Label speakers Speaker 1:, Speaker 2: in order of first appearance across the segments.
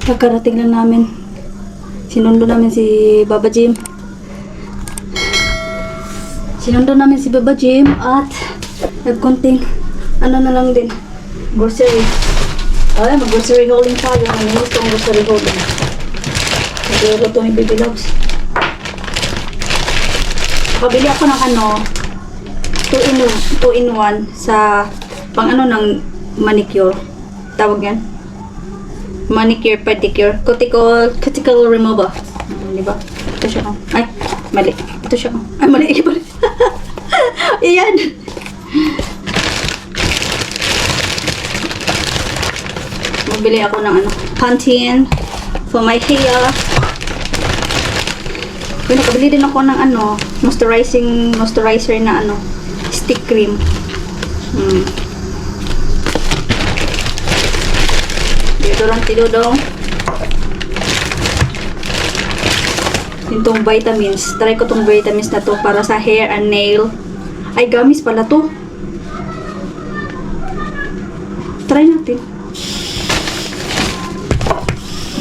Speaker 1: Pagkarating lang namin, sinundo namin si Baba Jim. Sinundo namin si Baba Jim at nagkunting ano na lang din, grocery. Ay, mag-grocery hauling tayo. Naminis ko ang grocery hauling. Nagluto ito ni Baby Loves. Pabili ako ng ano, 2-in-1 sa pang ano ng manicure. Tawag yan? Manicure, pedicure, cuticle remover. Diba? Ito siya. Oh. Ay, mali. Ito siya. Oh. Ay, mali. Iyan. Bili ako ng ano, Pantene for my hair. Kaya nakabili din ako ng ano, moisturizer na ano, stick cream. Deodorant Dodong. Itong vitamins. Try ko tong vitamins na to para sa hair and nail. Ay, gamis pala to. Try natin.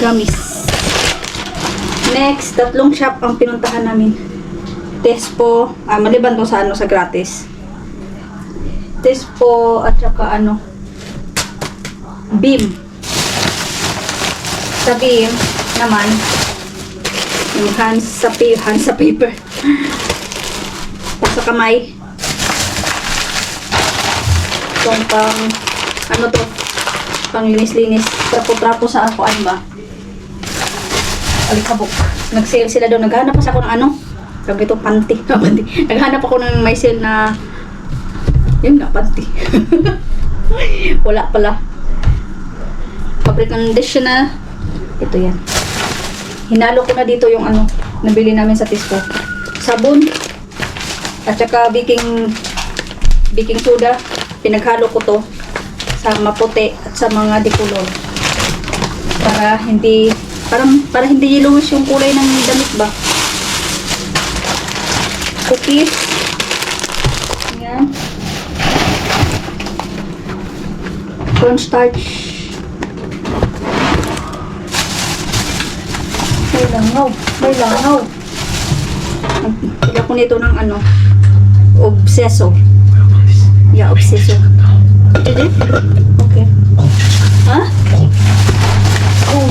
Speaker 1: Gamis. Next, 3 shop ang pinuntahan namin. Tespo, maliban to sa ano, sa gratis. Tespo at saka ano, Beam. Sa Beam naman, yung hands sa paper. Sa kamay. Itong pang, ano to, pang linis-linis. Trapo-trapo sa ako, ano ba? Alikabok. Nag-sale sila doon. Naghanap pa ako ng ano? Sabi ito, panty. Naghanap ako ng may sale na yun nga, panty. Wala pala. Fabric conditioner. Ito yan. Hinalo ko na dito yung ano, nabili namin sa Tesco. Sabon. At saka baking soda. Pinaghalo ko to sa maputi at sa mga dikulon. Para hindi yellowish yung kulay ng damit ba. Cookies. Ayan. Cornstarch. May langaw. Pila ko nito ng ano, Obseso. Yeah, Obseso. Did it? Okay. Ha? Oh.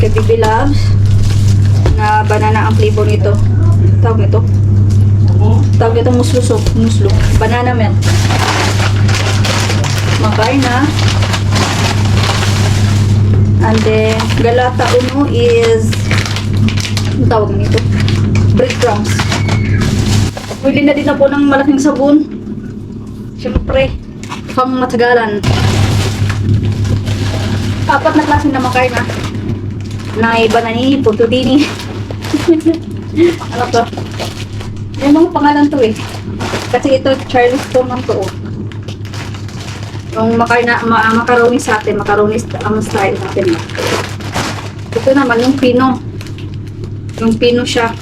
Speaker 1: Kay Baby Loves na banana ang flavor nito. Tawag nito? Tawag nito muslo. Banana milk. Makarna. And then galata uno is ang tawag nito? Breadcrumbs. Pwede na din na po ng malaking sabon. Siyempre, pang matagalan. 4 na klase na makarna. Na banani, putudini. Ano to? May mga pangalan to eh. Kasi ito, Charleston ang to. Yung macaroni sa atin, macaroni ang style natin. Ito naman, yung pino. Yung pino siya.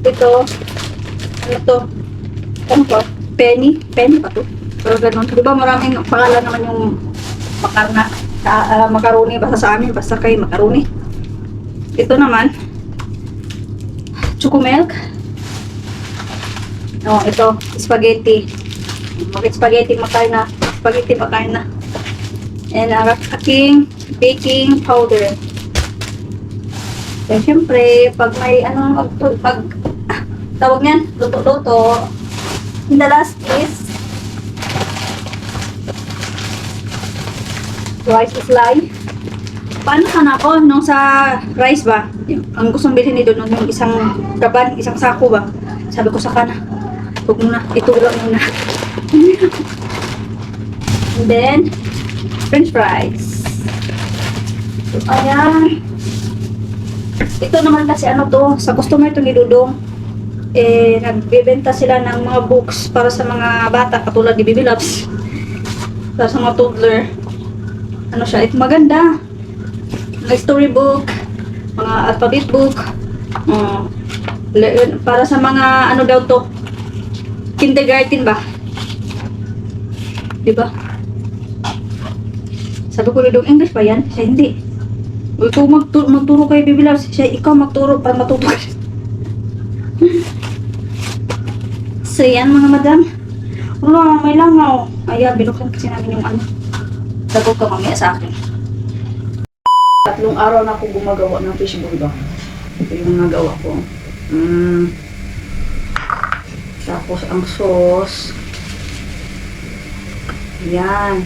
Speaker 1: Ito, ano to? Ano to? Penny pa to. Pero ganun. Diba maraming pangalan naman yung macaroni, basta sa amin, basta kay macaroni. Ito naman, Choco-milk. Oh, ito, spaghetti. Spaghetti makarna. And ang aking baking powder. So, syempre, pag may tawag niyan, luto-luto. And the last is rice slime. Paano sana ako nung sa rice ba? Ang gustong bilhin nito nung isang kaban, isang sako ba? Sabi ko sa kana, huwag muna, ito lang muna. And then, french fries. So, ayan. Ito naman kasi ano to, sa customer to ni Dudong, nagbebenta sila ng mga books para sa mga bata, katulad ni Baby Loves. Para sa mga toddler. Ano siya, ito maganda. Mga storybook, mga alphabet book. Para sa mga ano daw to, kindergarten ba? Diba? Sabi ko, Dong, English ba yan? Siya, hindi. Ikaw magturo kay Baby Loves. Siya, ikaw magturo para matuto ka. So, yan mga madam. Wala, may langaw. Ayan, binuksan kasi namin yung ano. Sagot ka mamaya sa akin. 3 araw na ako gumagawa ng fishball ba? Ito yung nagawa ko. Tapos, ang sauce. Yan.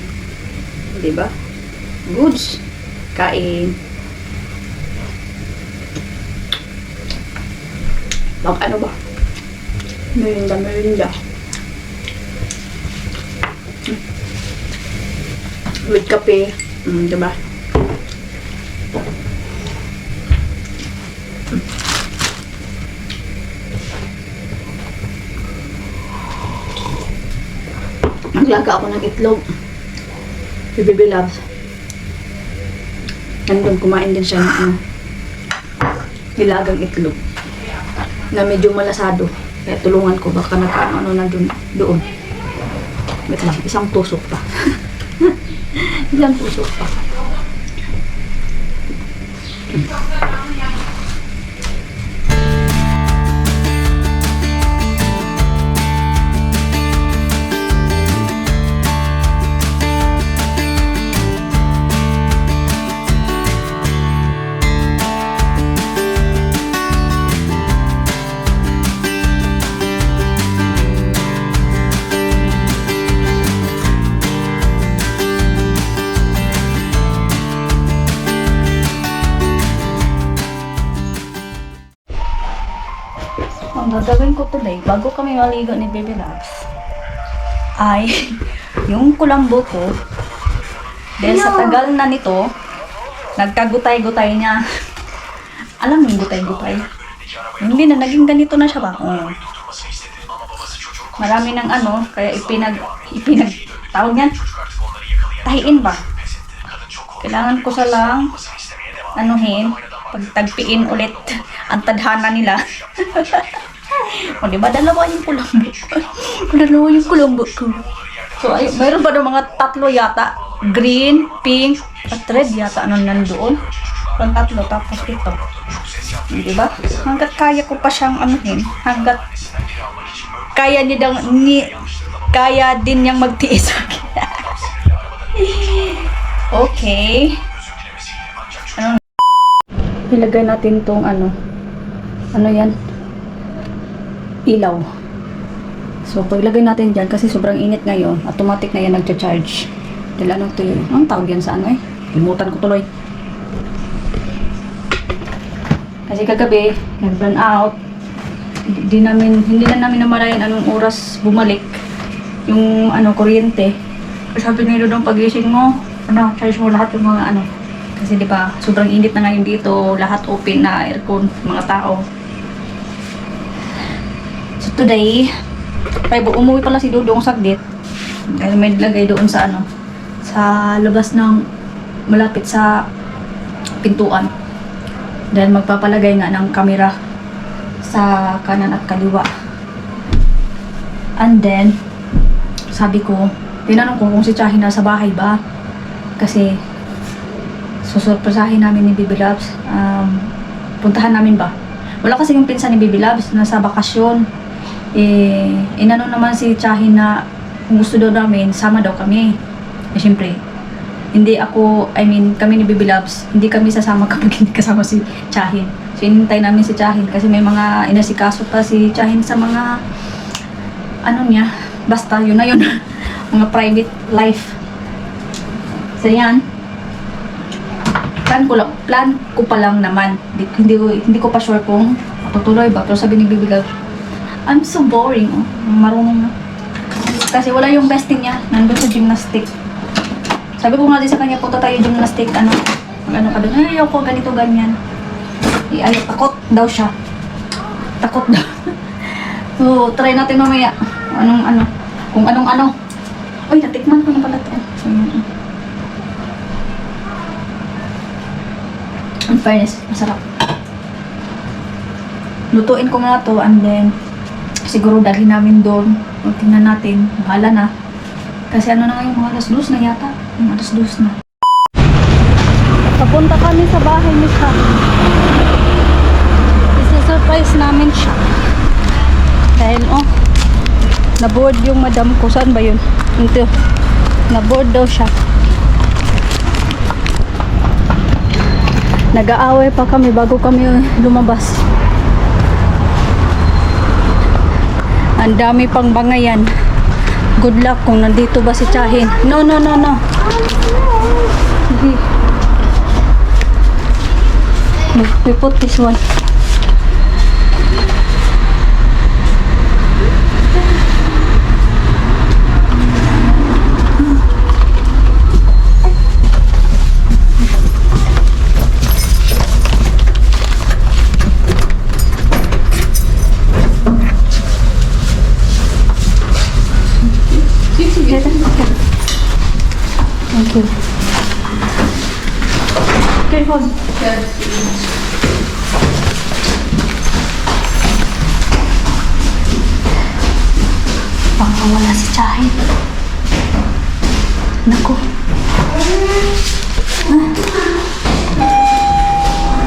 Speaker 1: Diba? Goods. Kain. Ano ba? Merinda. With kape. Diba? Naglaga ako ng itlog. Si Baby Loves. Nandun, kumain din siya ng nilagang itlog. Na medyo malasado. Kaya tulungan ko, baka nakaano na doon. Wait lang, isang tusok pa. Isang tusok pa. Ang gagawin ko today, bago kami maligo ni Baby Loves, ay yung kulambo ko, dahil sa tagal na nito, nagkagutay-gutay niya. Alam mo yung gutay-gutay? Hindi na, naging ganito na siya ba? Marami ng ano, kaya tawag yan, tahiin ba? Kailangan ko sa lang, anuhin, pagtagpiin ulit ang tadhana nila. O diba, dalawa yung kulambo ko. So, ay, mayroon pa daw mga 3 yata. Green, pink, at red yata. Ano nandoon? Parang 3, tapos ito. Diba? Hanggat kaya ko pa siyang anuhin. Hanggat kaya kaya din niyang magtiis sa akin. Okay. Ano? Ilagay natin tong ano yan? Ilaw. So, paglagay natin dyan, kasi sobrang init ngayon, automatic na yan nagcha-charge. Dahil ano ito yun? Ang tawag yan sa ano eh? Limutan ko tuloy. Kasi kagabi, nag-burn out. Hindi na namin namalayan anong oras bumalik yung ano, kuryente. Sabi nila doon, pagising mo, charge mo lahat yung mga ano. Kasi di ba, sobrang init na ngayon dito, lahat open na aircon, mga tao. So today, umuwi pala si Dudong saglit. Dahil may nilagay doon sa ano, sa labas ng malapit sa pintuan. Dahil magpapalagay nga ng kamera sa kanan at kaliwa. And then, sabi ko, tinanong ko kung si Chahi nasa bahay ba. Kasi, susurpresahin namin ni Baby Loves. Puntahan namin ba? Wala kasi yung pinsan ni Baby Loves, nasa bakasyon. Inano naman si Chahi na kung gusto daw namin, sama daw kami. Siyempre, kami ni Baby Loves, hindi kami sasama kapag hindi kasama si Chahin. So, inintay namin si Chahin kasi may mga inasikaso pa si Chahin sa mga ano niya, basta yun na yun. Mga private life. So, yan. Plan ko pa lang naman. Hindi ko pa sure kung matutuloy ba. Pero sabi ni Baby Loves, I'm so boring. Marunong na. Kasi wala yung bestie niya. Nandun sa gymnastic. Sabi ko nga din sa kanya, punta tayo gymnastic. Ano ka doon? Ay, ayaw ko, ganito, ganyan. Ayaw, takot daw siya. Takot daw. So, try natin mamaya. Kung anong. Uy, natikman ko na pala ito. In fairness, masarap. Lutuin ko muna to and then siguro dalhin namin doon. Tingnan natin. Bahala na. Kasi ano na ngayon, mga alas 2 na yata. Mga alas 2 na. Papunta kami sa bahay ni Siya. Isa-surprise namin siya. Dahil na-board yung madam ko. Saan ba yun? Ito. Na-board daw siya. Nag-aaway pa kami bago kami lumabas. Ang dami pang bangayan. Good luck kung nandito ba si Chahin. No. Sige. We put this one. Thank you. Careful. Baka wala si Chahin. Naku.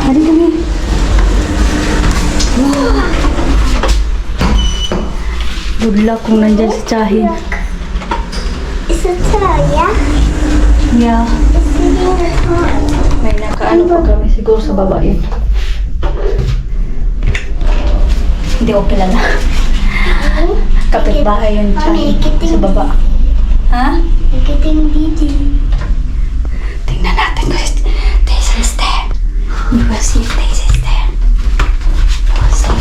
Speaker 1: Hari kami. Good luck kung nandyan si Chahin.
Speaker 2: Is it Taya?
Speaker 1: Yeah. May nakaano pa kami siguro sa baba yun. Hindi ko kilala. Kapitbahay yun sa baba. Ha?
Speaker 2: Nagkiting didi.
Speaker 1: Tingnan natin kung Daisy is there. We will see if Daisy is there. We will see.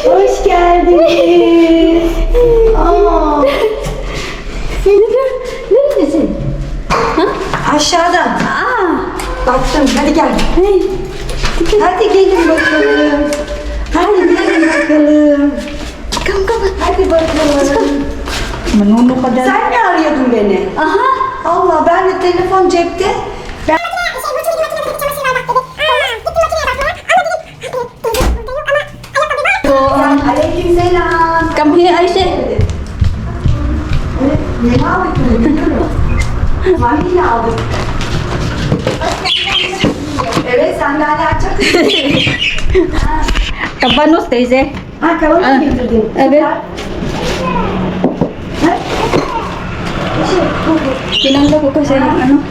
Speaker 2: Hoş geldiniz. Aa.
Speaker 1: Neredesin?
Speaker 3: Aşağıda. Baktım. Hadi gel. Hadi gelin bakalım. Hadi gelin bakalım. Hadi bakalım.
Speaker 1: Manunok ka dyan.
Speaker 3: Sen mi arıyordun beni?
Speaker 1: Aha!
Speaker 3: Allah, ben de telefon cepte. Ben... Aleykümselam.
Speaker 1: Come here, Ayşe.
Speaker 3: Ne aldık? Vanilya aldık. Evet, sandalye açacak.
Speaker 1: Kabanos, teyze.
Speaker 3: Ha, kavanoz getirdim.
Speaker 1: Evet.
Speaker 3: Ha?
Speaker 1: Kinangla ko kasi yung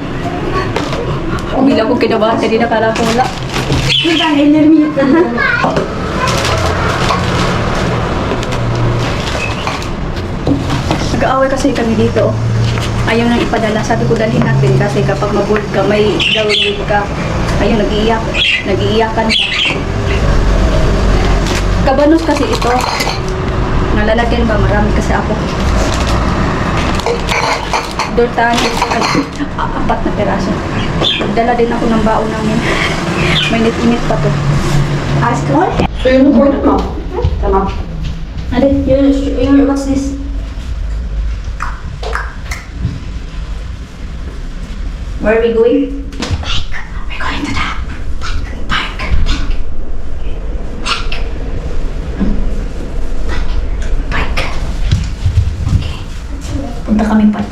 Speaker 1: Bigla ko kinabahan kanina, kala ko wala.
Speaker 3: Dur ben ellerimi yıkadım.
Speaker 1: Nag-aaway kasi kami dito. Ayaw nang ipadala. Sabi ko dalhin natin kasi kapag mag-board ka, may download ka. Ayaw, nag-iiyak. Nag-iiyakan ka. Kabanos kasi ito. Nalalagyan ba? Marami kasi ako. Dortan, apat na peraso. Nagdala din ako ng baon namin. May init pa to.
Speaker 3: Aşk var. Suyunu koydun mu? Tamam.
Speaker 1: Hadi, what's this? Where are we going? We're going to the park. Park. Okay. Punta kami park.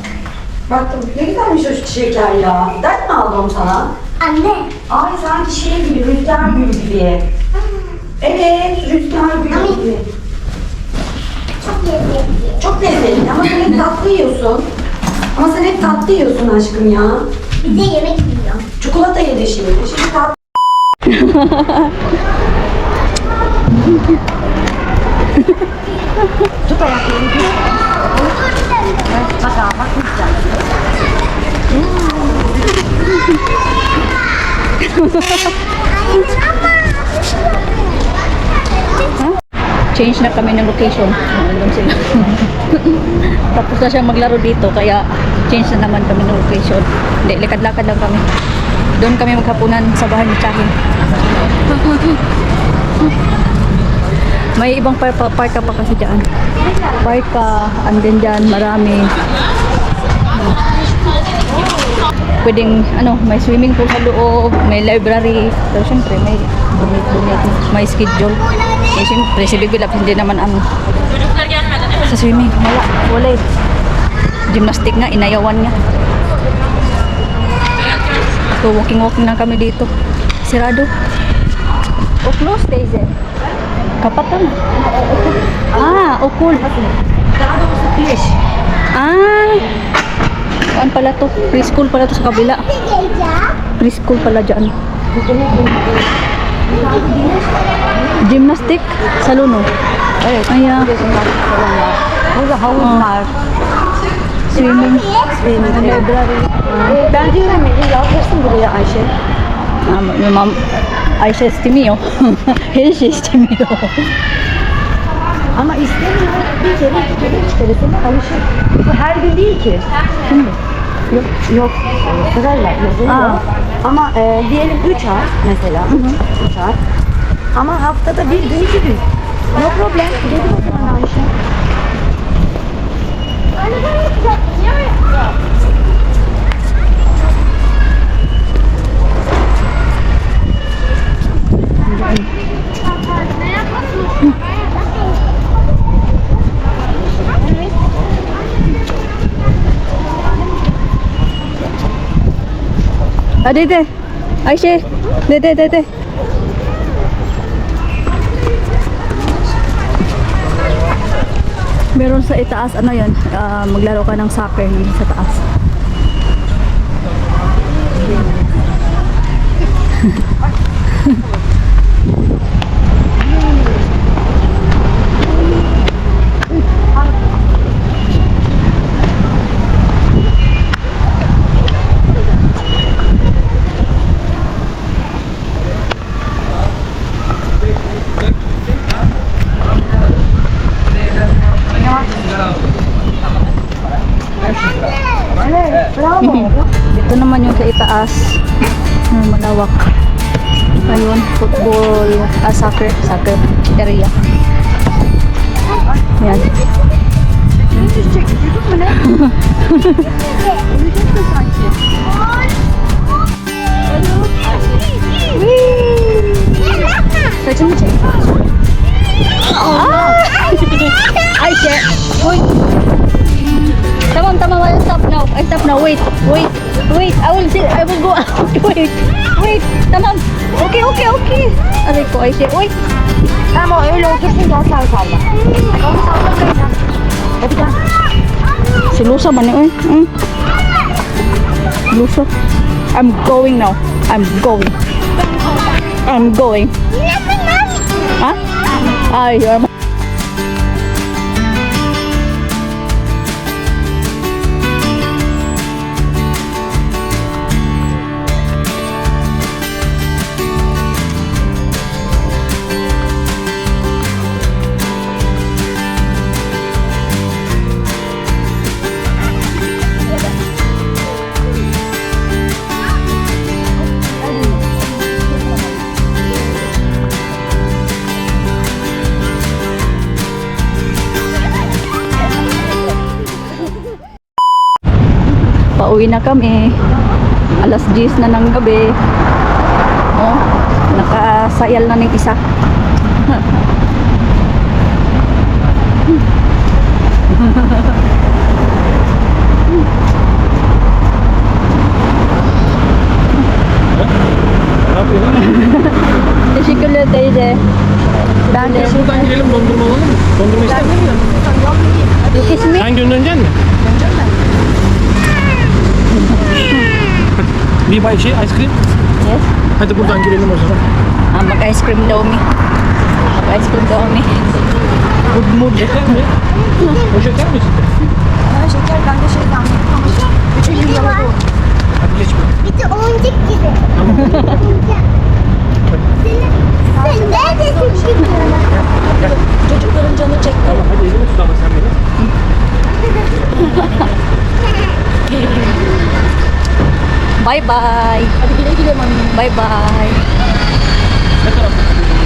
Speaker 3: Baktım ne güzelmiş o şeker ya. Dert mi aldım sana?
Speaker 2: Anne.
Speaker 3: Ay sanki şey gibi, rüzgar gülü gibi. Evet, rüzgar gülü gibi.
Speaker 2: Çok lezzetli.
Speaker 3: Çok lezzetli ama sen hep tatlı yiyorsun. Ama sen hep tatlı yiyorsun aşkım ya.
Speaker 2: Bir de yemek yiyorum.
Speaker 3: Çikolata yedi şimdi. Şimdi tatlı. ちょっとやってみて。バカバカしちゃう。
Speaker 1: Change na kami ng location. Nandun sila. Tapos na siyang maglaro dito, kaya change na naman kami ng location. Hindi, likad-lakad lang kami. Doon kami maghapunan sa bahay ni Chahin. May ibang parka pa kasi dyan. Parka, andin dyan, marami. Pwedeng, may swimming pool sa loob, may library. Pero syempre, may donate, may schedule. Eh, syempre, si Bibi Lab, hindi naman sa swimming. Wala eh. Gymnastic nga, inayawan niya. So, walking lang kami dito. Sirado. O close, Daisy. Kapatan. Ukol. Saan pala to? Preschool pala to sa kabila. Preschool pala dyan. Gymnastic? Salon o? Ayan. Swimming. Library.
Speaker 3: Ben diyorum ya yazdırsın buraya Ayşe.
Speaker 1: Ayşe istemiyor. Her şey istemiyor.
Speaker 3: Ama istemiyor. Bir kere çıkarırsın alışır. Bu her gün değil ki. Şimdi. Yok. Sırayla yazılıyor. Ama diyelim 3 ay mesela. 3 ay. Ama haftada bir gün 2 gün. No problem. Gelin o zaman Ayşe.
Speaker 1: Dede. Ayşe. Dede. Meron sa itaas, yun? Maglaro ka ng soccer yun sa taas. Ito naman yung sa itaas na malawak. Ayun, football, soccer area. Yan. Saçımı çek. Ayşe. Wait. Tamam. I stop now. Wait. I will go out. Wait. Tamam. Okay. Aray ko, Ayşe. Wait.
Speaker 3: Tamam öyle otursun gel sağ salla. Onu sallayacağım. Hadi gel.
Speaker 1: Si Lusa ba niya? Lusa. I'm going now. I'm going. Ha? You're pauwi na kami. Alas 10 na ng gabi. Nakasayal na ng isa. Teşekkür ederim teyze. Ben de.
Speaker 4: Şuradan girelim dondurma alalım mı? Dondurma ister misin?
Speaker 1: İsmi?
Speaker 4: Sen göndereceksin mi? Bir bay ice cream.
Speaker 1: Yes.
Speaker 4: Hadi buradan girelim o zaman.
Speaker 1: Mag-ice cream daw mi.
Speaker 4: Şeker mi? O şeker mi içinde?
Speaker 3: Ha, şeker ben de şey zannettim ama bütün gün yaladı o.
Speaker 4: Hadi geç.
Speaker 2: Bir de oyuncak gibi. Oyuncak. Sen neredesin gibi?
Speaker 3: Çocukların canı çekti.
Speaker 4: Hadi elimi tut ama sen beni.
Speaker 1: Bye bye.
Speaker 3: Hadi güle güle mami.
Speaker 1: Bye bye.
Speaker 4: Ne tarafta?